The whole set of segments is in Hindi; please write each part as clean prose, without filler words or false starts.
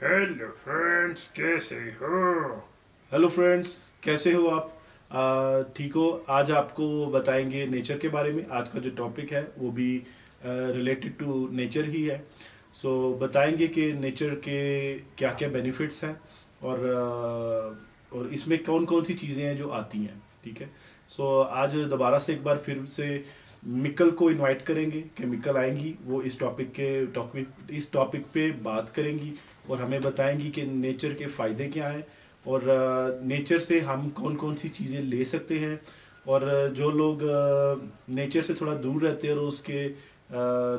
हेलो फ्रेंड्स, कैसे हो? हेलो फ्रेंड्स, कैसे हो आप? ठीक हो? आज आपको बताएंगे नेचर के बारे में। आज का जो टॉपिक है वो भी रिलेटेड टू नेचर ही है। बताएंगे कि नेचर के क्या क्या बेनिफिट्स हैं और इसमें कौन कौन सी चीज़ें हैं जो आती हैं। ठीक है। आज दोबारा से एक बार फिर से मिक्कल को इनवाइट करेंगे कि मिक्कल आएंगी, वो इस टॉपिक पे बात करेंगी और हमें बताएंगी कि नेचर के फ़ायदे क्या हैं और नेचर से हम कौन कौन सी चीज़ें ले सकते हैं। और जो लोग नेचर से थोड़ा दूर रहते हैं और उसके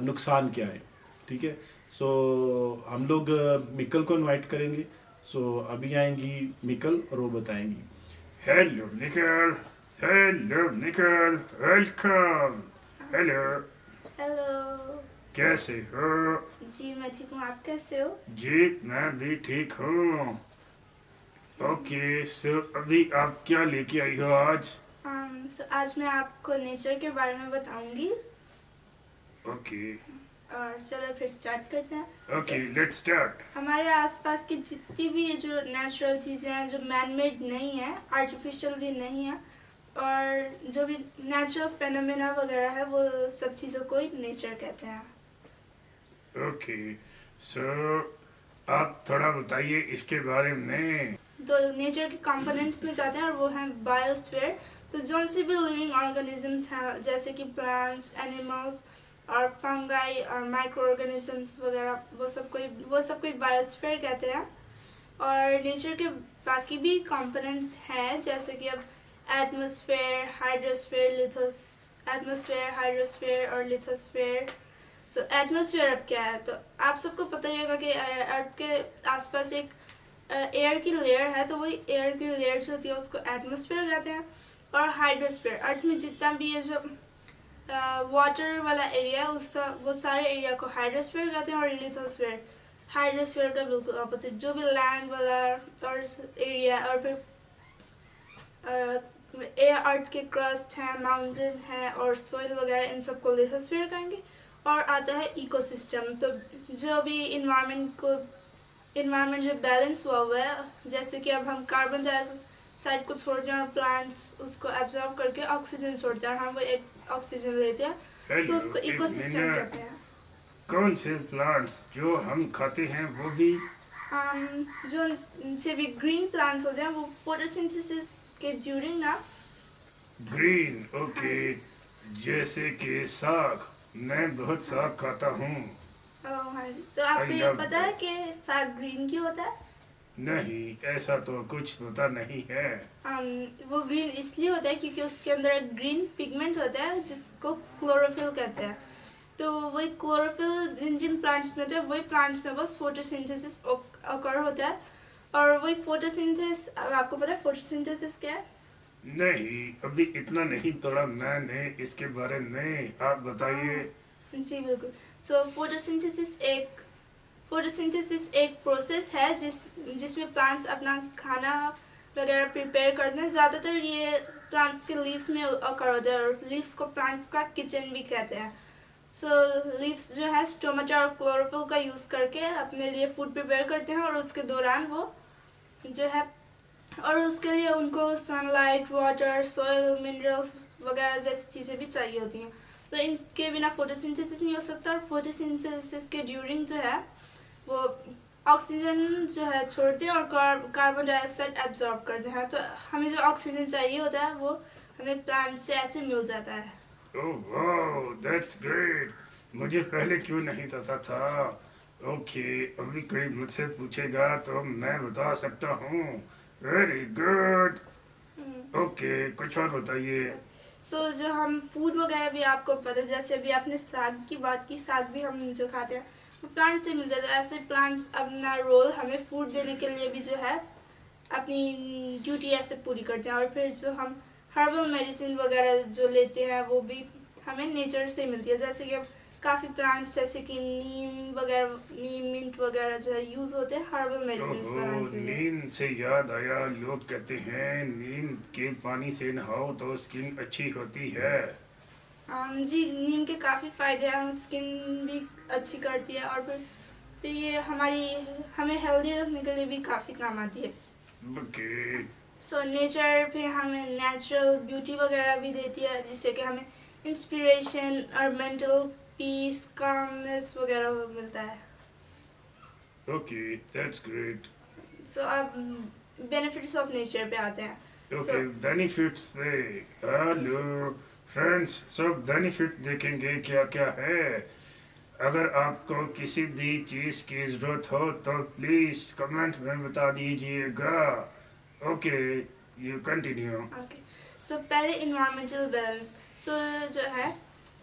नुकसान क्या है। ठीक है। हम लोग मिकल को इनवाइट करेंगे। अभी आएंगी मिकल और वो बताएंगी। हेलो निकल। हेलो निकल, वेलकम। हेलो। हेलो। कैसे हो? जी मैं ठीक हूँ, आप कैसे हो? जी मैं भी ठीक हूँ। ओके, सो अभी आप क्या लेके आई हो आज? आज मैं आपको नेचर के बारे में बताऊंगी। ओके। और चलो फिर स्टार्ट करते हैं। Okay, let's start. हमारे आसपास की जितनी भी ये जो नेचुरल चीज़ें हैं, जो मैन मेड नहीं है, आर्टिफिशियल भी नहीं है, और जो भी नेचुरल फेनोमेना वगैरह है, वो सब चीज़ों को ही नेचर कहते हैं। ओके, सो आप थोड़ा बताइए इसके बारे में। तो नेचर के कंपोनेंट्स में जाते हैं और वो हैं बायोस्फीयर। तो जो से भी लिविंग ऑर्गेनिजम्स हैं, जैसे कि प्लांट्स, एनिमल्स और फंगाई और माइक्रो ऑर्गेनिजम्स वगैरह, वो सब कोई बायोस्फीयर कहते हैं। और नेचर के बाकी भी कंपोनेंट्स हैं, जैसे कि अब एटमॉस्फेयर, हाइड्रोस्फीयर, एटमॉस्फेयर, हाइड्रोस्फीयर और लिथोस्फीयर। एटमॉस्फेयर अब क्या है? तो आप सबको पता ही होगा कि अर्थ के आसपास एक एयर की लेयर है, तो वही एयर की लेयर जो होती है उसको एटमॉस्फेयर कहते हैं। और हाइड्रोस्फीयर, अर्थ में जितना भी ये जो वाटर वाला एरिया है, उसका वो सारे एरिया को हाइड्रोस्फीयर कहते हैं। और लिथोस्फीयर, हाइड्रोस्फीयर का बिल्कुल अपोजिट, जो भी लैंड वाला और एरिया, और फिर एयर, अर्थ के क्रस्ट है, माउंटेन है और सोइल वगैरह, इन सबको लिथोस्फीयर कहेंगे। और आता है इकोसिस्टम। तो जो भी इन्वायरमेंट जो बैलेंस हुआ है, जैसे कि अब हम कार्बन डाइऑक्साइड को छोड़ते हैं और प्लांट्स उसको एब्जॉर्ब करके ऑक्सीजन छोड़ते हैं, हम वो एक ऑक्सीजन लेते हैं, तो हेलो, उसको एक इकोसिस्टम कहते मिनट। हैं। कौन से प्लांट्स जो हम खाते हैं वो भी? जो से भी ग्रीन प्लांट्स होते हैं, वो फोटोसिंथेसिस के ड्यूरिंग ना। ग्रीन, हाँ ओके। जी। जैसे कि साग, मैं बहुत हाँ साग खाता हूँ। हाँ जी। तो आई आपको ये लव पता है दैट। कि साग ग्रीन क्यों होता है? नहीं, ऐसा तो कुछ पता नहीं है। वो ग्रीन इसलिए होता है क्योंकि उसके अंदर एक ग्रीन पिगमेंट होता है जिसको क्लोरोफिल कहते हैं। तो वही क्लोरोफिल जिन जिन प्लांट्स में होता है, वही प्लांट्स में बस फोटोसिंथेसिस अकर होता है। और वही फोटोसिंथेसिस, आपको पता है फोटोसिंथेसिस क्या है? नहीं, अभी इतना नहीं पढ़ा मैंने इसके बारे में, आप बताइए। जी बिल्कुल। फोटोसिंथेसिस एक प्रोसेस है जिसमें प्लांट्स अपना खाना वगैरह प्रिपेयर करते हैं। ज़्यादातर ये प्लांट्स के लीव्स में अकर होता है, और लीव्स को प्लांट्स का किचन भी कहते हैं। लीव्स जो है स्टोमेटा और क्लोरोफिल का यूज़ करके अपने लिए फूड प्रिपेयर करते हैं, और उसके दौरान वो जो है, और उसके लिए उनको सनलाइट, वाटर, सॉइल, मिनरल्स वगैरह जैसी चीज़ें भी चाहिए होती हैं। तो इनके बिना फोटोसिंथेसिस नहीं हो सकता। और फोटोसिंथेसिस के ड्यूरिंग जो है, वो ऑक्सीजन जो है छोड़ते हैं और कार्बन डाइऑक्साइड एब्जॉर्ब करते हैं। तो हमें जो ऑक्सीजन चाहिए होता है, वो हमें प्लांट से ऐसे मिल जाता है। Oh wow, that's great. मुझे पहले क्यों नहीं पता था? ओके, अभी कोई मुझसे पूछेगा तो मैं बता सकता हूँ। Very good. ओके, कुछ और बताइए। जो हम फूड वगैरह भी, आपको पता है, जैसे अभी आपने साग की बात की, साग भी हम जो खाते हैं वो प्लांट से मिलता है। तो ऐसे प्लांट्स अपना रोल हमें फूड देने के लिए भी जो है अपनी ड्यूटी ऐसे पूरी करते हैं। और फिर जो हम हर्बल मेडिसिन वगैरह जो लेते हैं, वो भी हमें नेचर से मिलती है। जैसे कि अब काफ़ी प्लांट्स जैसे कि नीम मिंट वगैरह जो है यूज़ होते हैं हर्बल मेडिसिन ओहो, बनाने के लिए। नींद से याद आया, लोग कहते हैं नींद के पानी से नहाओ तो स्किन अच्छी होती है। जी नीम के काफ़ी फ़ायदे हैं, स्किन भी अच्छी करती है। और फिर तो ये हमें हेल्दी रखने के लिए भी काफ़ी काम आती है। ओके सो नेचर फिर हमें नेचुरल ब्यूटी वगैरह भी देती है, जिससे कि हमें इंस्पिरेशन और मेंटल पीस, कामनेस वगैरह मिलता है। Okay that's great. सो अब बेनिफिट्स ऑफ नेचर पे आते हैं। ओके बेनिफिट्स पे हेलो फ्रेंड्स, सब बेनिफिट देखेंगे क्या क्या है। अगर आपको किसी भी चीज़ की ज़रूरत हो तो प्लीज़ कमेंट में बता दीजिएगा। Okay you continue. Okay so पहले इन्वायरमेंटल बैलेंस। सो जो है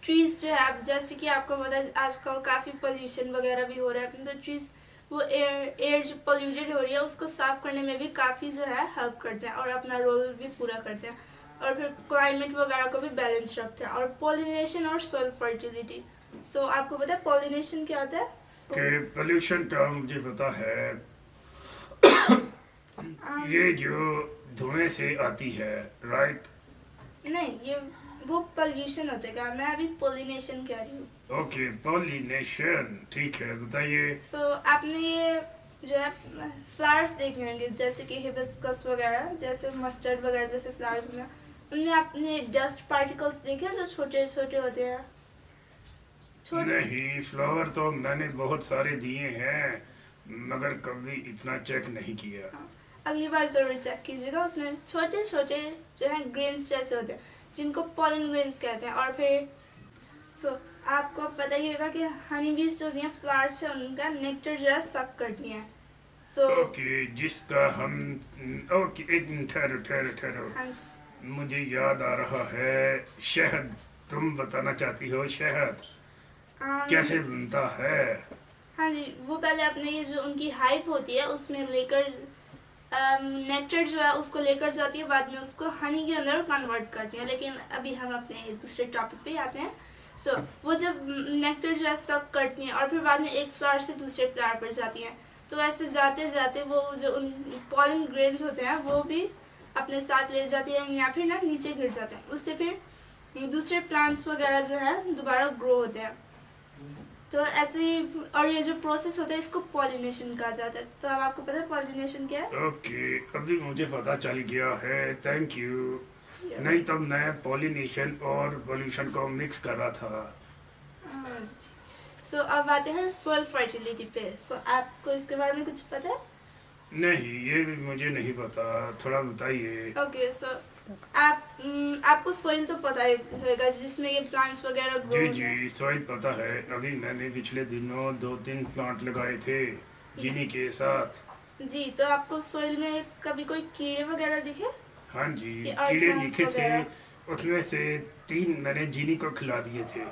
ट्रीज जो है, अब जैसे कि आपको पता है आजकल काफ़ी पोल्यूशन वगैरह भी हो रहा है, तो ट्रीज वो एयर जो पोल्यूटेड हो रही है उसको साफ करने में भी काफ़ी जो है हेल्प करते हैं और अपना रोल भी पूरा करते हैं, और फिर क्लाइमेट वगैरह को भी बैलेंस रखते हैं। और पॉलिनेशन और सोइल फर्टिलिटी। सो आपको पता है पॉलिनेशन क्या होता है? कि पोल्यूशन का मुझे पता है, ये जो धुएं से आती है, राइट? नहीं, ये वो पोल्यूशन हो जाएगा, मैं अभी पॉलिनेशन कह रही हूँ। ओके पॉलिनेशन, ठीक है बताइए। सो आपने ये जो है फ्लावर्स देखे होंगे, जैसे कि हिबिस्कस वगैरह, जैसे मस्टर्ड वगैरह जैसे फ्लावर्स में, उनमें आपने डस्ट पार्टिकल्स देखे जो छोटे छोटे होते हैं? नहीं, फ्लावर तो मैंने बहुत सारे दिए हैं मगर कभी इतना चेक नहीं किया। अगली बार जरूर चेक कीजिएगा, उसमें छोटे छोटे जो है ग्रेन्स जैसे होते हैं जिनको पॉलन ग्रेन्स कहते हैं। और फिर आपको पता ही होगा कि हनी बीज जो होती हैं फ्लावर्स से उनका नेक्टर जो है सक करती हैं। ओके जिसका हम ओके एक मिनट ठहरो ठहरो ठहरो, हाँ, मुझे याद आ रहा है, शहद। तुम बताना चाहती हो शहद कैसे बनता है? हाँ जी, वो पहले अपने ये जो उनकी हाइव होती है उसमें लेकर नेक्टर जो है उसको लेकर जाती है, बाद में उसको हनी के अंदर कन्वर्ट करती है। लेकिन अभी हम अपने दूसरे टॉपिक पे आते हैं। वो जब नेक्टर जो है सक करती हैं और फिर बाद में एक फ्लावर से दूसरे फ्लावर पर जाती हैं, तो ऐसे जाते जाते वो जो उन पॉलन ग्रेन्स होते हैं वो भी अपने साथ ले जाती है या फिर ना नीचे गिर जाते हैं, उससे फिर दूसरे प्लांट्स वगैरह जो है दोबारा ग्रो होते हैं। तो ऐसे ही, और ये जो प्रोसेस होता है इसको पॉलिनेशन कहा जाता है। तो अब आपको पता है पॉलिनेशन क्या है? ओके अभी मुझे पता चल गया है, थैंक यू। नहीं तो मैं पॉलिनेशन और पोल्यूशन को मिक्स कर रहा था। अब आते हैं सोइल फर्टिलिटी पे। आपको इसके बारे में कुछ पता है? नहीं ये भी मुझे नहीं पता, थोड़ा बताइए। ओके आपको सोइल तो पता ही होगा जिसमें ये प्लांट्स वगैरह ग्रो। जी जी सॉइल पता है, अभी मैंने पिछले दिनों 2-3 प्लांट लगाए थे जीनी के साथ। जी, तो आपको सोइल में कभी कोई कीड़े वगैरह दिखे? हाँ जी ये कीड़े earthworms दिखे थे, वगैरह? उसमें से 3 मैंने जीनी को खिला दिए थे।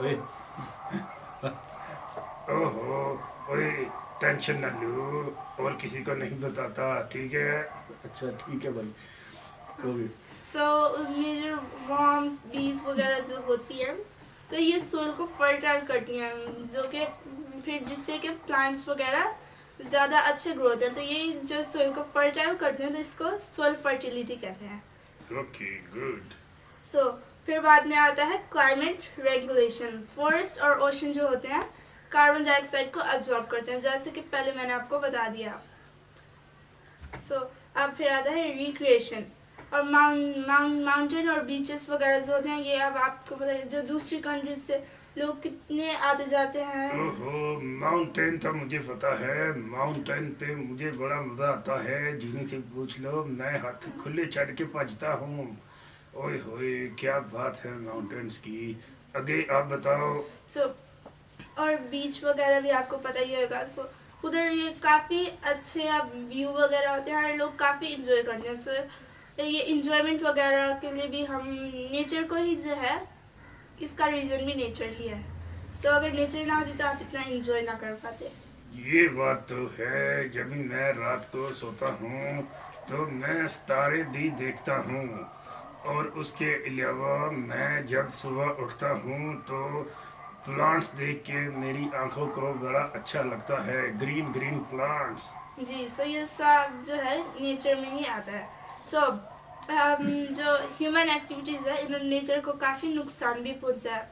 ओए ओहो ओए टेंशन न लो, और किसी को नहीं बताता, ठीक है? अच्छा ठीक है भाई, तो भी उनमें जो वर्म्स बीज वगैरह जो होती है, तो ये सोइल को फर्टाइल करती हैं, जो कि फिर जिससे कि प्लांट्स वगैरह ज़्यादा अच्छे ग्रो होते हैं। तो ये जो सोइल को फर्टाइल करते हैं तो इसको सोइल फर्टिलिटी कहते हैं। Okay good. फिर बाद में आता है क्लाइमेट रेगुलेशन। फॉरेस्ट और ओशन जो होते हैं कार्बन डाइऑक्साइड को एब्जॉर्ब करते हैं, जैसे कि पहले मैंने आपको बता दिया। अब फिर आता है रिक्रिएशन। और माउंटेन और बीचेस वगैरह जो होते हैं, ये अब आपको पता है जो दूसरी कंट्रीज से लोग कितने आते जाते हैं। ओहो माउंटेन तो मुझे पता है, माउंटेन पे मुझे बड़ा मजा आता है, जीनी से पूछ लो, मैं हाथ खुले चढ़ के भजता हूँ। ओए होए क्या बात है माउंटेन्स की। आगे आप बताओ। और बीच वगैरह भी आपको पता ही होगा। उधर ये काफ़ी अच्छे व्यू वगैरह होते हैं और लोग काफ़ी इंजॉय करते हैं। ये इंजॉयमेंट वगैरह के लिए भी हम नेचर को ही जो है, इसका रीज़न भी नेचर ही है। अगर नेचर ना होती तो आप इतना इंजॉय ना कर पाते। ये बात तो है, जब भी मैं रात को सोता हूँ तो मैं सितारे भी देखता हूँ, और उसके अलावा मैं जब सुबह उठता हूँ तो प्लांट्स देख के मेरी आंखों को बड़ा अच्छा लगता है, ग्रीन ग्रीन प्लांट्स। जी, ये सब जो है नेचर में ही आता है। जो ह्यूमन एक्टिविटीज़ है इन्होंने नेचर को काफ़ी नुकसान भी पहुंचा है,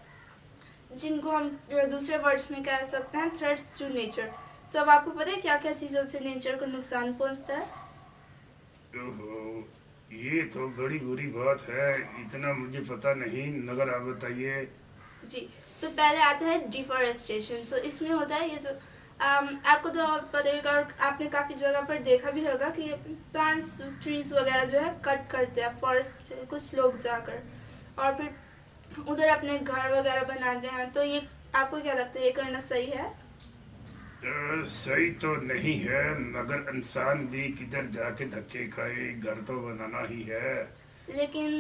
जिनको हम दूसरे वर्ड्स में कह सकते हैं थ्रेट्स टू नेचर। सो अब आपको पता है क्या क्या चीज़ों से नेचर को नुकसान पहुंचता है? ओहो, ये तो बड़ी बुरी बात है, इतना मुझे पता नहीं, मगर आप बताइए। जी। सो पहले आता है डिफॉरेस्टेशन। सो इसमें होता है ये जो आपको तो पता ही होगा और आपने काफ़ी जगह पर देखा भी होगा कि प्लांट्स ट्रीज वगैरह जो है कट करते हैं फॉरेस्ट से कुछ लोग जाकर, और फिर उधर अपने घर वगैरह बनाते हैं। तो ये आपको क्या लगता है, ये करना सही है? सही तो नहीं है, मगर इंसान भी किधर जाके धक्के खाए, घर तो बनाना ही है। लेकिन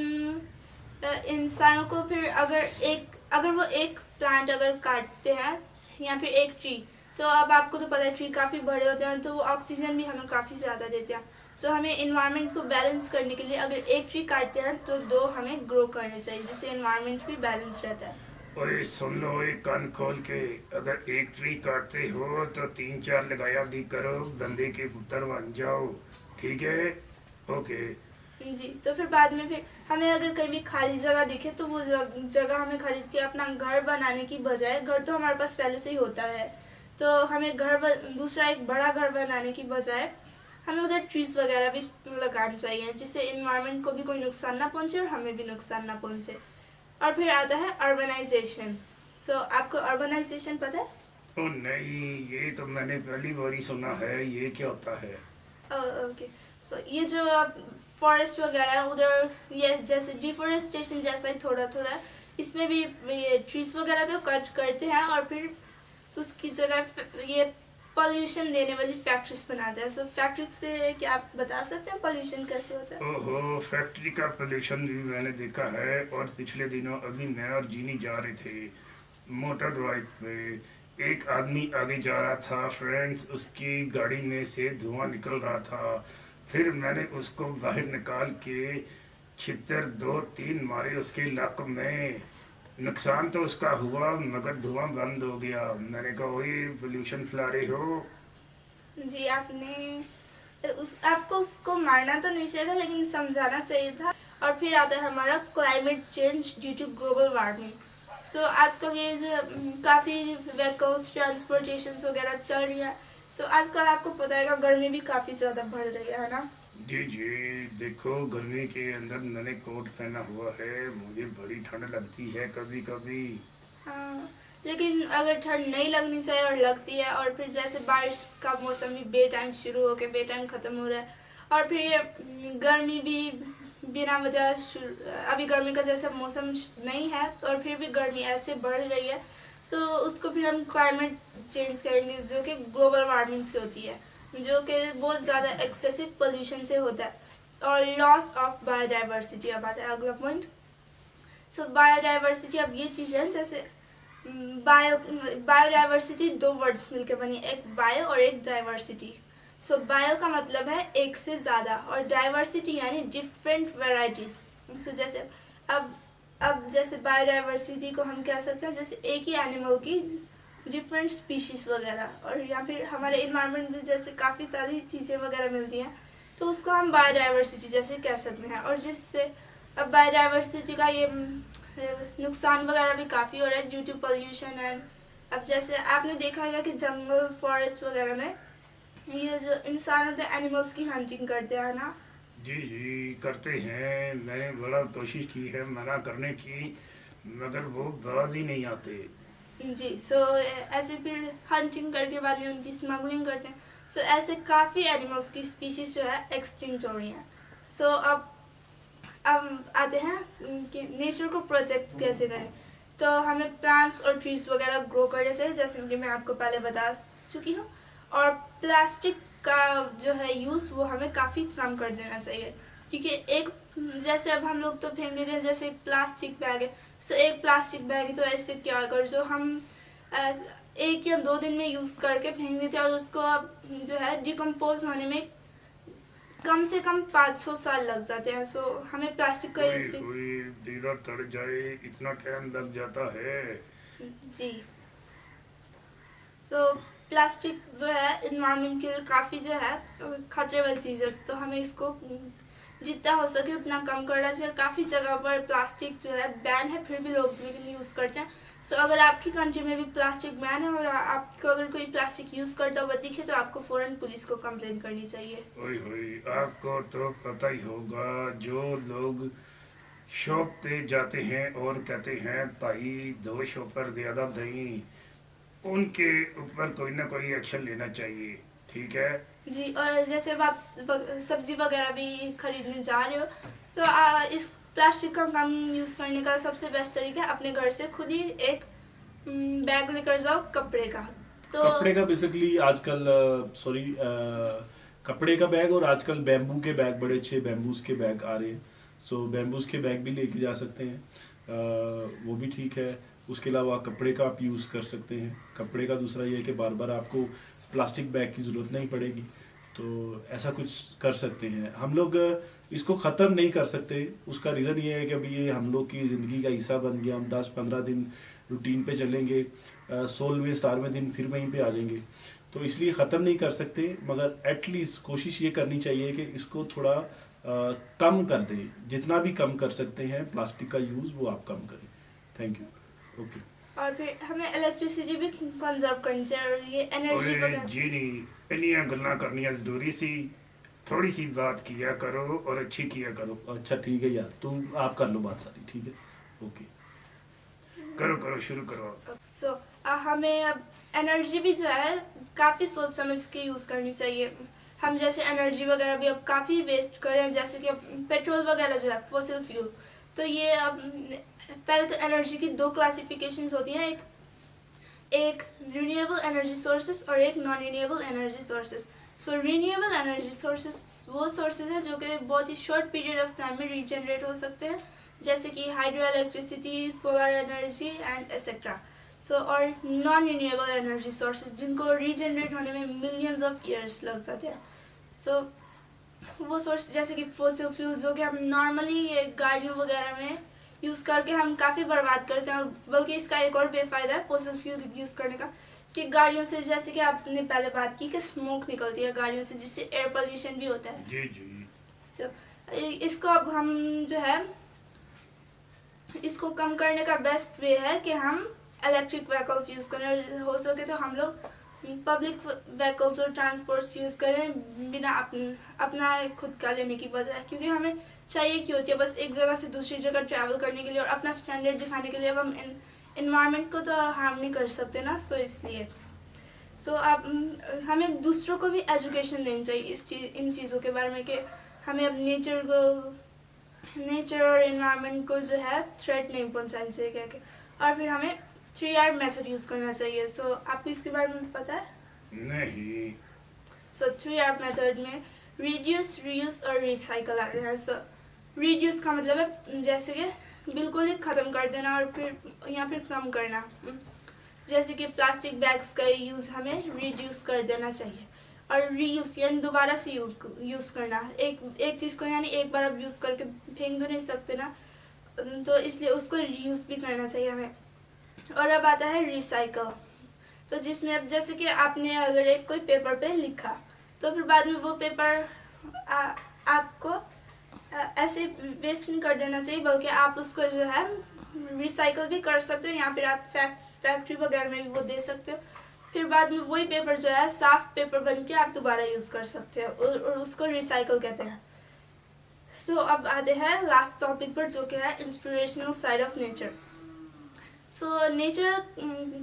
इंसानों को फिर अगर वो एक प्लांट अगर काटते हैं या फिर एक ट्री, तो अब आपको तो पता है ट्री काफ़ी बड़े होते हैं तो वो ऑक्सीजन भी हमें काफ़ी ज़्यादा देते हैं। सो हमें इन्वायरमेंट को बैलेंस करने के लिए अगर एक ट्री काटते हैं तो दो हमें ग्रो करने चाहिए, जिससे इन्वायरमेंट भी बैलेंस रहता है। ओए सुन लो, एक कान खोल के, अगर एक ट्री काटते हो तो 3-4 लगाया दी करो, बंदे के पुत्र बन जाओ, ठीक है? ओके। जी। तो फिर बाद में फिर हमें अगर कहीं भी खाली जगह दिखे तो वो जगह हमें खरीद के अपना घर बनाने की बजाय, घर तो हमारे पास पहले से ही होता है, तो हमें दूसरा एक बड़ा घर बनाने की बजाय हमें उधर ट्रीज वगैरह भी लगाना चाहिए, जिससे इन्वायरमेंट को भी कोई नुकसान ना पहुंचे और हमें भी नुकसान ना पहुंचे। और फिर आता है अर्बनाइजेशन। सो आपको अर्बनाइजेशन पता है? ओ नहीं, ये तो मैंने पहली बार ही सुना है, ये क्या होता है? ओके। सो ये जो फॉरेस्ट वगैरह है उधर, ये जैसे डिफोरेस्टेशन जैसा ही थोड़ा थोड़ा, इसमें भी ये ट्रीज वगैरह तो कट करते हैं और फिर उसकी जगह ये पोल्यूशन देने वाली फैक्ट्रीज बनाते हैं। सो फैक्ट्रीज से क्या आप बता सकते हैं पोल्यूशन कैसे होता है? ओहो, फैक्ट्री का पोल्यूशन भी मैंने देखा है, और पिछले दिनों अभी मैं और जीनी जा रहे थे मोटर बाइक पे, एक आदमी आगे जा रहा था फ्रेंड्स, उसकी गाड़ी में से धुआं निकल रहा था, फिर मैंने उसको बाहर निकाल के छितर 2-3 मारे उसके लाक में। नुकसान तो उसका हुआ, मगर धुआं बंद हो गया। मैंने कहा वही पोल्यूशन फैला रहे हो। जी। आपको उसको मारना तो नहीं चाहिए था, लेकिन समझाना चाहिए था। और फिर आता है हमारा climate change due to global warming. So आजकल ये जो काफ़ी व्हीकल्स ट्रांसपोर्टेशन वगैरह चल रही है, सो आजकल आपको पता है गर्मी भी काफ़ी ज़्यादा बढ़ रही है ना? जी जी, देखो गर्मी के अंदर मैंने कोट पहना हुआ है, मुझे बड़ी ठंड लगती है कभी कभी। हाँ, लेकिन अगर ठंड नहीं लगनी चाहिए और लगती है, और फिर जैसे बारिश का मौसम भी बे टाइम शुरू होके बे टाइम ख़त्म हो रहा है, और फिर ये गर्मी भी बिना वजह अभी गर्मी का जैसा मौसम नहीं है और फिर भी गर्मी ऐसे बढ़ रही है, तो उसको फिर हम क्लाइमेट चेंज करेंगे, जो कि ग्लोबल वार्मिंग से होती है, जो कि बहुत ज़्यादा एक्सेसिव पोल्यूशन से होता है। और लॉस ऑफ बायोडाइवर्सिटी अब आता है अगला पॉइंट। सो बायोडाइवर्सिटी अब ये चीज़ है, जैसे बायोडाइवर्सिटी दो वर्ड्स मिलकर बनी, एक बायो और एक डाइवर्सिटी। सो बायो का मतलब है एक से ज़्यादा और डाइवर्सिटी यानी डिफरेंट वेराइटीज़। सो जैसे अब जैसे बायोडाइवर्सिटी को हम कह सकते हैं जैसे एक ही एनिमल की डिफरेंट स्पीशीज़ वगैरह, और या फिर हमारे इन्वायरमेंट में जैसे काफ़ी सारी चीज़ें वगैरह मिलती हैं, तो उसको हम बायोडाइवर्सिटी जैसे कह सकते हैं। और जिससे अब बायोडाइवर्सिटी का ये नुकसान वगैरह भी काफ़ी हो रहा है ड्यू टू पोल्यूशन। एंड अब जैसे आपने देखा होगा कि जंगल फॉरेस्ट वगैरह में ये जो इंसान होते हैं एनिमल्स की हंटिंग करते हैं ना? जी जी करते हैं, मैंने बड़ा कोशिश की है मना करने की, मगर वो बाज ही नहीं आते। जी। सो ऐसे फिर हंटिंग करके बाद में उनकी स्मगलिंग करते हैं। सो ऐसे काफ़ी एनिमल्स की स्पीशीज जो है एक्सटिंक्ट हो रही हैं। सो अब आते हैं कि नेचर को प्रोटेक्ट कैसे करें। तो हमें प्लांट्स और ट्रीज वगैरह ग्रो करने चाहिए, जैसे कि मैं आपको पहले बता चुकी हूँ। और प्लास्टिक का जो है यूज़ वो हमें काफ़ी कम कर देना चाहिए, क्योंकि एक जैसे अब हम लोग तो फेंक देते हैं, जैसे एक प्लास्टिक बैग है, सो एक प्लास्टिक बैग तो ऐसे क्या अगर जो हम 1 या 2 दिन में यूज़ करके फेंक देते हैं, और उसको अब जो है डिकम्पोज होने में कम से कम 500 साल लग जाते हैं। सो हमें प्लास्टिक का यूज़ भी। कोई दीरा तर जाए इतना टाइम लग जाता है। जी। सो प्लास्टिक जो है इन्वायरमेंट के लिए काफ़ी जो है खतरे वाली चीज़ है, तो हमें इसको जितना हो सके उतना कम करना चाहिए। और काफ़ी जगह पर प्लास्टिक जो है बैन है, फिर भी लोग लेकिन यूज़ करते हैं। सो अगर आपकी कंट्री में भी प्लास्टिक बैन है और आपको अगर कोई प्लास्टिक यूज करता हुआ दिखे तो आपको फौरन पुलिस को कंप्लेन करनी चाहिए। ओए होए, आपको तो पता ही होगा, जो लोग शॉप पे जाते हैं और कहते हैं भाई 200 पर ज्यादा नहीं, उनके ऊपर कोई ना कोई एक्शन लेना चाहिए, ठीक है। जी, और जैसे अब आप सब्जी वगैरह भी खरीदने जा रहे हो तो इस प्लास्टिक का कम यूज करने का सबसे बेस्ट तरीका है अपने घर से खुद ही एक बैग लेकर जाओ कपड़े का। तो कपड़े का बेसिकली आजकल सॉरी कपड़े का बैग, और आजकल बैम्बू के बैग, बड़े अच्छे बैम्बूज के बैग आ रहे हैं। सो बैम्बूज के बैग भी लेके जा सकते हैं, वो भी ठीक है। उसके अलावा कपड़े का आप यूज़ कर सकते हैं। कपड़े का दूसरा ये है कि बार बार आपको प्लास्टिक बैग की ज़रूरत नहीं पड़ेगी, तो ऐसा कुछ कर सकते हैं। हम लोग इसको ख़त्म नहीं कर सकते, उसका रीज़न ये है कि अभी ये हम लोग की ज़िंदगी का हिस्सा बन गया। हम 10-15 दिन रूटीन पे चलेंगे, 16वें 17वें दिन फिर वहीं पे आ जाएंगे, तो इसलिए ख़त्म नहीं कर सकते, मगर एटलीस्ट कोशिश ये करनी चाहिए कि इसको थोड़ा कम कर दें। जितना भी कम कर सकते हैं प्लास्टिक का यूज़, वो आप कम करें। Thank you. ओके। और फिर हमें इलेक्ट्रिसिटी भी कंजर्व करनी चाहिए और ये एनर्जी ओए वगैरह। जी नहीं, इन्नियां गल्लां करनियां जरूरी सी, थोड़ी सी बात किया करो और अच्छी किया करो। अच्छा ठीक है यार, तुम आप कर लो बात सारी, ठीक है। ओके, करो करो, शुरू करो। सो हमें अब एनर्जी भी जो है काफ़ी सोच समझ के यूज़ करनी चाहिए। हम जैसे एनर्जी वगैरह भी अब काफ़ी वेस्ट कर रहे हैं, जैसे कि अब पेट्रोल वगैरह जो है फॉसिल फ्यूल, तो ये अब पहले तो एनर्जी की 2 क्लासिफिकेशंस होती हैं, एक रिन्यूएबल एनर्जी सोर्सेस और एक non renewable energy sources. So renewable energy sources वो सोर्सेज हैं जो कि बहुत ही शॉर्ट पीरियड ऑफ टाइम में रीजनरेट हो सकते हैं, जैसे कि hydro electricity, solar energy and etcetera. So और नॉन रिन्यूएबल एनर्जी सोर्सेज जिनको रीजनरेट होने में मिलियंस ऑफ ईयर्स लग जाते हैं। सो वो सोर्स जैसे कि फॉसिल फ्यूल जो कि हम नॉर्मली गाड़ियों वगैरह में यूज़ करके हम काफ़ी बर्बाद करते हैं, और बल्कि इसका एक और बेफ़ायदा है फॉसिल फ्यूल यूज़ करने का कि गाड़ियों से, जैसे कि आपने पहले बात की कि स्मोक निकलती है गाड़ियों से, जिससे एयर पोल्यूशन भी होता है। जी जी। सो इसको अब हम जो है इसको कम करने का बेस्ट वे है कि हम इलेक्ट्रिक व्हीकल्स यूज़ करें, और हो सके तो हम लोग पब्लिक व्हीकल्स और ट्रांसपोर्ट्स यूज़ करें बिना अपना खुद का लेने की बजाय, क्योंकि हमें चाहिए क्यों होती है बस एक जगह से दूसरी जगह ट्रैवल करने के लिए और अपना स्टैंडर्ड दिखाने के लिए। अब हम इन्वायरमेंट को तो हार्म नहीं कर सकते ना, सो इसलिए आप हमें दूसरों को भी एजुकेशन देनी चाहिए इन चीज़ों के बारे में कि हमें अब नेचर और इन्वायरमेंट को जो है थ्रेट नहीं पहुंचानी चाहिए कह के। और फिर हमें 3R मेथड यूज़ करना चाहिए। सो आपको इसके बारे में पता है? नहीं। सो 3R मेथड में रिड्यूस, रीयूज और रिसाइकल आते हैं। सो रिड्यूस का मतलब है जैसे कि बिल्कुल ही ख़त्म कर देना और फिर या फिर कम करना, जैसे कि प्लास्टिक बैग्स का यूज़ हमें रिड्यूस कर देना चाहिए। और रीयूज़ यानी दोबारा से यूज़ करना, एक चीज़ को यानी एक बार अब यूज़ करके फेंक तो नहीं सकते ना, तो इसलिए उसको रीयूज़ भी करना चाहिए हमें। और अब आता है रिसाइकल, तो जिसमें अब जैसे कि आपने अगर एक कोई पेपर पे लिखा तो फिर बाद में वो पेपर आपको ऐसे वेस्ट नहीं कर देना चाहिए, बल्कि आप उसको जो है रिसाइकल भी कर सकते हो, या फिर आप फैक्ट्री वगैरह में भी वो दे सकते हो। फिर बाद में वही पेपर जो है साफ पेपर बन के आप दोबारा यूज़ कर सकते हो, और उसको रिसाइकल कहते हैं। सो अब आते हैं लास्ट टॉपिक पर, जो कि है inspirational side of nature. So nature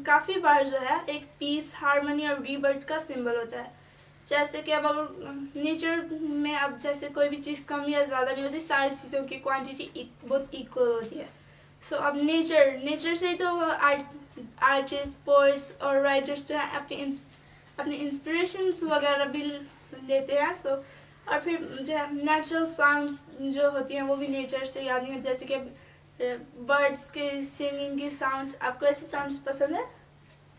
काफ़ी बार जो है एक पीस, हार्मनी और रीबर्थ का सिंबल होता है। जैसे कि अब नेचर में अब जैसे कोई भी चीज़ कम या ज़्यादा नहीं होती, सारी चीज़ों की क्वांटिटी बहुत इक्वल होती है। सो अब नेचर से ही तो आर्टिस्ट, पोइट्स और राइटर्स जो है अपनी इंस्पिरेशंस वगैरह भी लेते हैं। सो और फिर जो है नेचुरल साउंड्स जो होती हैं वो भी नेचर से आती हैं, जैसे कि बर्ड्स के सिंगिंग की साउंड्स। आपको ऐसे साउंड्स पसंद है?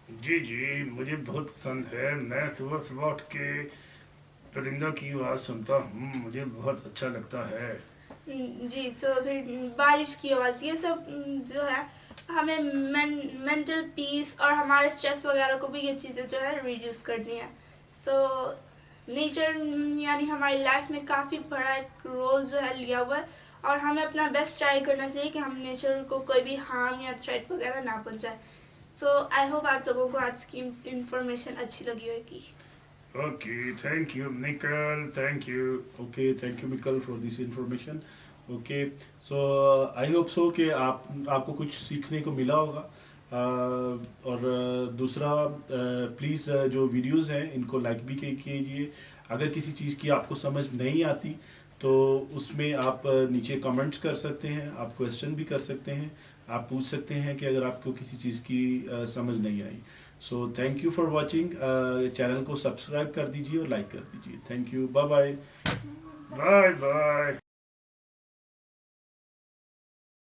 जी जी, मुझे बहुत पसंद है। मैं सुबह सुबह उठ के परिंदों की आवाज़ सुनता हूँ, मुझे बहुत अच्छा लगता है। जी, तो फिर बारिश की आवाज़, ये सब जो है हमें मेंटल पीस और हमारे स्ट्रेस वगैरह को भी ये चीज़ें जो है रिड्यूस करती हैं। सो नेचर यानी हमारी लाइफ में काफ़ी बड़ा एक रोल जो है लिया हुआ है, और हमें अपना बेस्ट ट्राई करना चाहिए कि हम नेचर को कोई भी हार्म या थ्रेट वगैरह ना पहुंचाए, सो आई होप आप लोगों को आज की इंफॉर्मेशन अच्छी लगी होगी. Okay, thank you, Nicole. Thank you. Okay, thank you Michal for this information. Okay, so I hope so कि आपको कुछ सीखने को मिला होगा. और दूसरा, प्लीज़ जो वीडियोस हैं इनको लाइक भी कीजिए. अगर किसी चीज़ की आपको समझ नहीं आती तो उसमें आप नीचे कमेंट्स कर सकते हैं, आप क्वेश्चन भी कर सकते हैं, आप पूछ सकते हैं कि अगर आपको किसी चीज़ की समझ नहीं आई. So thank you for watching. Channel को सब्सक्राइब कर दीजिए और लाइक कर दीजिए. Thank you. Bye bye. Bye bye.